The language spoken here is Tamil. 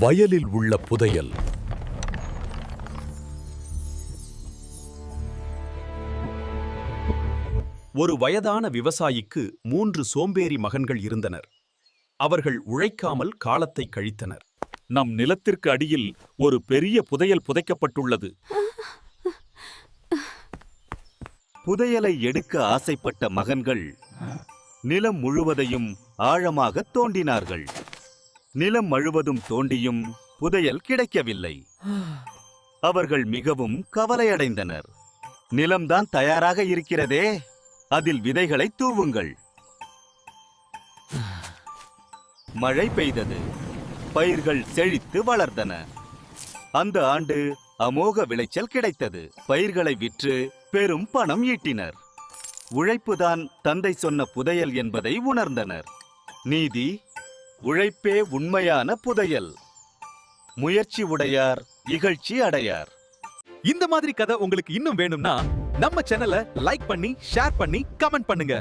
வயலில் உள்ள புதையல். ஒரு வயதான விவசாயிக்கு 3 சோம்பேறி மகன்கள் இருந்தனர். அவர்கள் உழைக்காமல் காலத்தை கழித்தனர். நம் நிலத்திற்கு அடியில் ஒரு பெரிய புதையல் புதைக்கப்பட்டுள்ளது. புதையலை எடுக்க ஆசைப்பட்ட மகன்கள் நிலம் முழுவதையும் ஆழமாக தோண்டினார்கள். நிலம் முழுவதும் தோண்டியும் புதையல் கிடைக்கவில்லை. அவர்கள் மிகவும் கவலையடைந்தனர். நிலம்தான் தயாராக இருக்கிறதே, அதில் விதைகளை தூவுங்கள். மழை பெய்தது. பயிர்கள் செழித்து வளர்ந்தன. அந்த ஆண்டு அமோக விளைச்சல் கிடைத்தது. பயிர்களை விற்று பெரும் பணம் ஈட்டினர். உழைப்புதான் தந்தை சொன்ன புதையல் என்பதை உணர்ந்தனர். நீதி, உழைப்பே உண்மையான புதையல். முயற்சி உடையார் இகழ்ச்சி அடையார். இந்த மாதிரி கதை உங்களுக்கு இன்னும் வேணும்னா நம்ம சேனலை லைக் பண்ணி, ஷேர் பண்ணி, கமெண்ட் பண்ணுங்க.